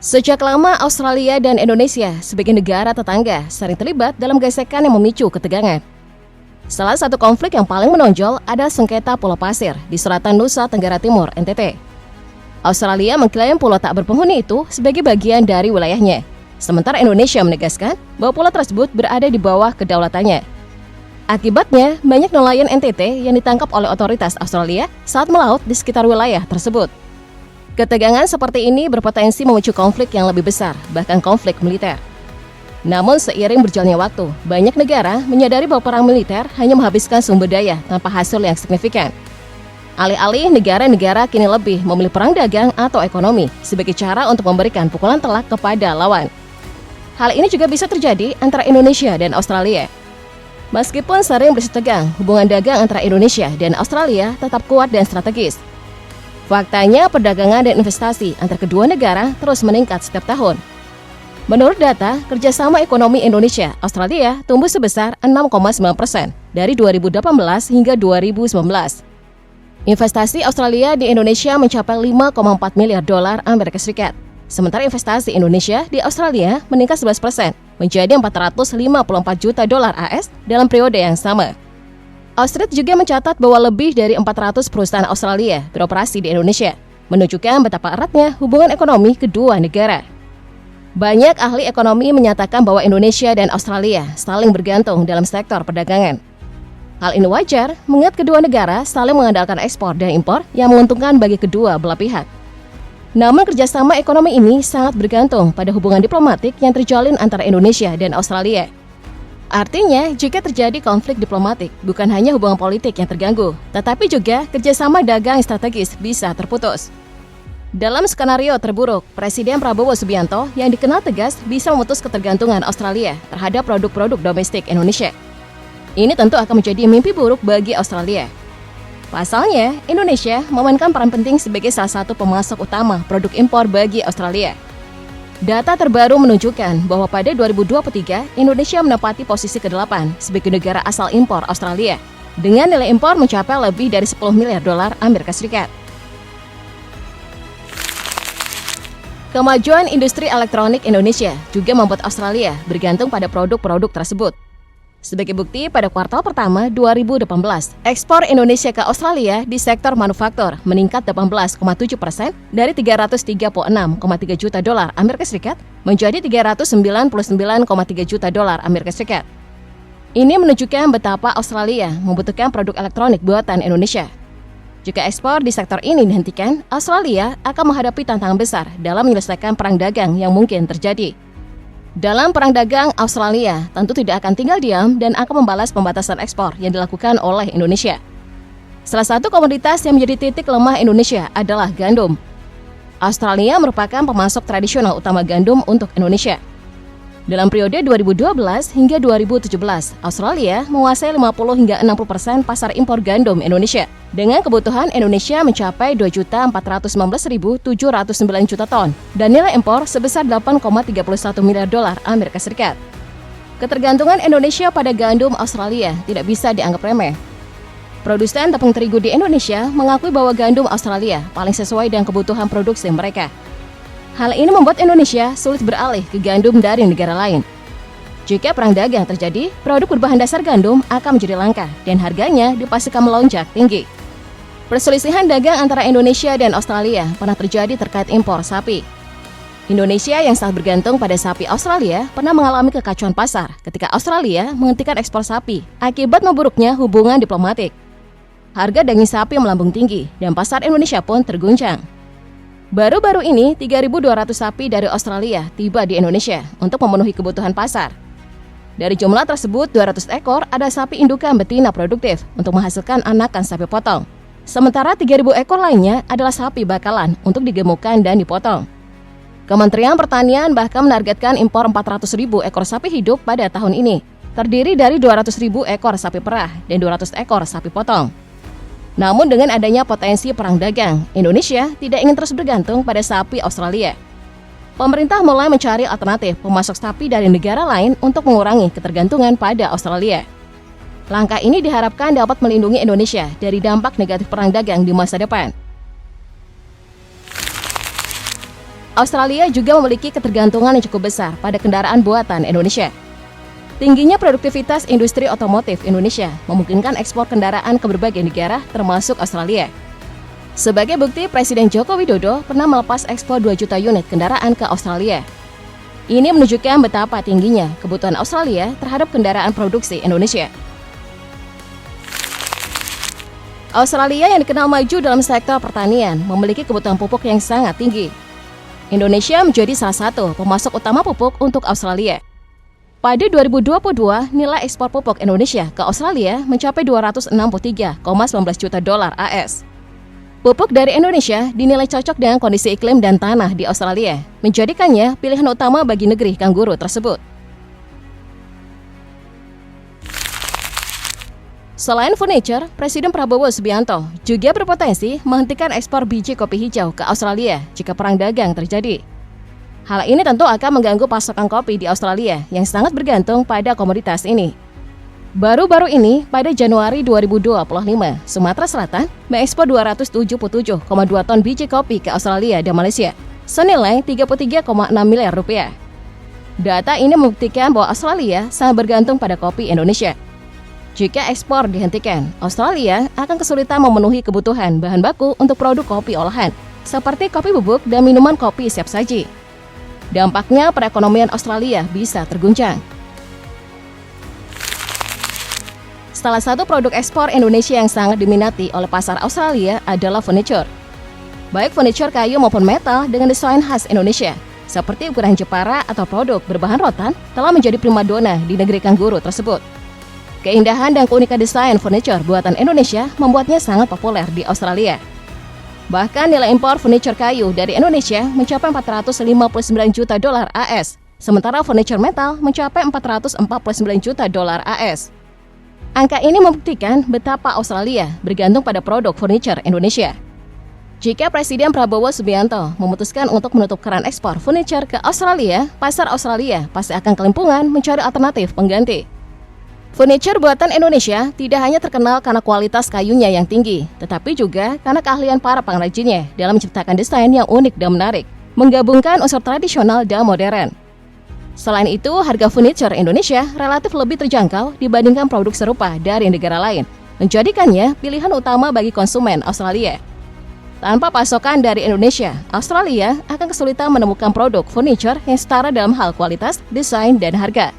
Sejak lama Australia dan Indonesia sebagai negara tetangga sering terlibat dalam gesekan yang memicu ketegangan. Salah satu konflik yang paling menonjol adalah sengketa Pulau Pasir di selatan Nusa Tenggara Timur (NTT). Australia mengklaim pulau tak berpenghuni itu sebagai bagian dari wilayahnya, sementara Indonesia menegaskan bahwa pulau tersebut berada di bawah kedaulatannya. Akibatnya, banyak nelayan NTT yang ditangkap oleh otoritas Australia saat melaut di sekitar wilayah tersebut. Ketegangan seperti ini berpotensi memicu konflik yang lebih besar, bahkan konflik militer. Namun seiring berjalannya waktu, banyak negara menyadari bahwa perang militer hanya menghabiskan sumber daya tanpa hasil yang signifikan. Alih-alih negara-negara kini lebih memilih perang dagang atau ekonomi sebagai cara untuk memberikan pukulan telak kepada lawan. Hal ini juga bisa terjadi antara Indonesia dan Australia. Meskipun sering bersih tegang, hubungan dagang antara Indonesia dan Australia tetap kuat dan strategis. Faktanya, perdagangan dan investasi antar kedua negara terus meningkat setiap tahun. Menurut data, kerjasama ekonomi Indonesia-Australia tumbuh sebesar 6,9% dari 2018 hingga 2019. Investasi Australia di Indonesia mencapai 5,4 miliar dolar Amerika Serikat. Sementara investasi Indonesia di Australia meningkat 11% menjadi 454 juta dolar AS dalam periode yang sama. Australia juga mencatat bahwa lebih dari 400 perusahaan Australia beroperasi di Indonesia, menunjukkan betapa eratnya hubungan ekonomi kedua negara. Banyak ahli ekonomi menyatakan bahwa Indonesia dan Australia saling bergantung dalam sektor perdagangan. Hal ini wajar mengingat kedua negara saling mengandalkan ekspor dan impor yang menguntungkan bagi kedua belah pihak. Namun kerjasama ekonomi ini sangat bergantung pada hubungan diplomatik yang terjalin antara Indonesia dan Australia. Artinya, jika terjadi konflik diplomatik, bukan hanya hubungan politik yang terganggu, tetapi juga kerjasama dagang strategis bisa terputus. Dalam skenario terburuk, Presiden Prabowo Subianto yang dikenal tegas bisa memutus ketergantungan Australia terhadap produk-produk domestik Indonesia. Ini tentu akan menjadi mimpi buruk bagi Australia. Pasalnya, Indonesia memainkan peran penting sebagai salah satu pemasok utama produk impor bagi Australia. Data terbaru menunjukkan bahwa pada 2023, Indonesia menempati posisi ke-8 sebagai negara asal impor Australia, dengan nilai impor mencapai lebih dari 10 miliar dolar Amerika Serikat. Kemajuan industri elektronik Indonesia juga membuat Australia bergantung pada produk-produk tersebut. Sebagai bukti, pada kuartal pertama 2018, ekspor Indonesia ke Australia di sektor manufaktur meningkat 18,7% dari 336,3 juta dolar Amerika Serikat menjadi 399,3 juta dolar Amerika Serikat. Ini menunjukkan betapa Australia membutuhkan produk elektronik buatan Indonesia. Jika ekspor di sektor ini dihentikan, Australia akan menghadapi tantangan besar dalam menyelesaikan perang dagang yang mungkin terjadi. Dalam perang dagang, Australia tentu tidak akan tinggal diam dan akan membalas pembatasan ekspor yang dilakukan oleh Indonesia. Salah satu komoditas yang menjadi titik lemah Indonesia adalah gandum. Australia merupakan pemasok tradisional utama gandum untuk Indonesia. Dalam periode 2012 hingga 2017, Australia menguasai 50 hingga 60% pasar impor gandum Indonesia, dengan kebutuhan Indonesia mencapai 2.419.709 juta ton dan nilai impor sebesar 8,31 miliar dolar Amerika Serikat. Ketergantungan Indonesia pada gandum Australia tidak bisa dianggap remeh. Produsen tepung terigu di Indonesia mengakui bahwa gandum Australia paling sesuai dengan kebutuhan produksi mereka. Hal ini membuat Indonesia sulit beralih ke gandum dari negara lain. Jika perang dagang terjadi, produk berbahan dasar gandum akan menjadi langka dan harganya dipastikan melonjak tinggi. Perselisihan dagang antara Indonesia dan Australia pernah terjadi terkait impor sapi. Indonesia yang sangat bergantung pada sapi Australia pernah mengalami kekacauan pasar ketika Australia menghentikan ekspor sapi akibat memburuknya hubungan diplomatik. Harga daging sapi melambung tinggi dan pasar Indonesia pun terguncang. Baru-baru ini, 3.200 sapi dari Australia tiba di Indonesia untuk memenuhi kebutuhan pasar. Dari jumlah tersebut, 200 ekor ada sapi indukan betina produktif untuk menghasilkan anakan sapi potong. Sementara 3.000 ekor lainnya adalah sapi bakalan untuk digemukkan dan dipotong. Kementerian Pertanian bahkan menargetkan impor 400.000 ekor sapi hidup pada tahun ini, terdiri dari 200.000 ekor sapi perah dan 200 ekor sapi potong. Namun dengan adanya potensi perang dagang, Indonesia tidak ingin terus bergantung pada sapi Australia. Pemerintah mulai mencari alternatif pemasok sapi dari negara lain untuk mengurangi ketergantungan pada Australia. Langkah ini diharapkan dapat melindungi Indonesia dari dampak negatif perang dagang di masa depan. Australia juga memiliki ketergantungan yang cukup besar pada kendaraan buatan Indonesia. Tingginya produktivitas industri otomotif Indonesia memungkinkan ekspor kendaraan ke berbagai negara termasuk Australia. Sebagai bukti, Presiden Joko Widodo pernah melepas ekspor 2 juta unit kendaraan ke Australia. Ini menunjukkan betapa tingginya kebutuhan Australia terhadap kendaraan produksi Indonesia. Australia yang dikenal maju dalam sektor pertanian memiliki kebutuhan pupuk yang sangat tinggi. Indonesia menjadi salah satu pemasok utama pupuk untuk Australia. Pada 2022, nilai ekspor pupuk Indonesia ke Australia mencapai 263,19 juta dolar AS. Pupuk dari Indonesia dinilai cocok dengan kondisi iklim dan tanah di Australia, menjadikannya pilihan utama bagi negeri kanguru tersebut. Selain furniture, Presiden Prabowo Subianto juga berpotensi menghentikan ekspor biji kopi hijau ke Australia jika perang dagang terjadi. Hal ini tentu akan mengganggu pasokan kopi di Australia yang sangat bergantung pada komoditas ini. Baru-baru ini, pada Januari 2025, Sumatera Selatan mengekspor 277,2 ton biji kopi ke Australia dan Malaysia, senilai 33,6 miliar rupiah. Data ini membuktikan bahwa Australia sangat bergantung pada kopi Indonesia. Jika ekspor dihentikan, Australia akan kesulitan memenuhi kebutuhan bahan baku untuk produk kopi olahan, seperti kopi bubuk dan minuman kopi siap saji. Dampaknya perekonomian Australia bisa terguncang. Salah satu produk ekspor Indonesia yang sangat diminati oleh pasar Australia adalah furniture. Baik furniture kayu maupun metal dengan desain khas Indonesia, seperti ukuran Jepara atau produk berbahan rotan, telah menjadi primadona di negeri kanguru tersebut. Keindahan dan keunikan desain furniture buatan Indonesia membuatnya sangat populer di Australia. Bahkan nilai impor furniture kayu dari Indonesia mencapai 459 juta dolar AS, sementara furniture metal mencapai 449 juta dolar AS. Angka ini membuktikan betapa Australia bergantung pada produk furniture Indonesia. Jika Presiden Prabowo Subianto memutuskan untuk menutup keran ekspor furniture ke Australia, pasar Australia pasti akan kelimpungan mencari alternatif pengganti. Furniture buatan Indonesia tidak hanya terkenal karena kualitas kayunya yang tinggi, tetapi juga karena keahlian para pengrajinnya dalam menciptakan desain yang unik dan menarik, menggabungkan unsur tradisional dan modern. Selain itu, harga furniture Indonesia relatif lebih terjangkau dibandingkan produk serupa dari negara lain, menjadikannya pilihan utama bagi konsumen Australia. Tanpa pasokan dari Indonesia, Australia akan kesulitan menemukan produk furniture yang setara dalam hal kualitas, desain, dan harga.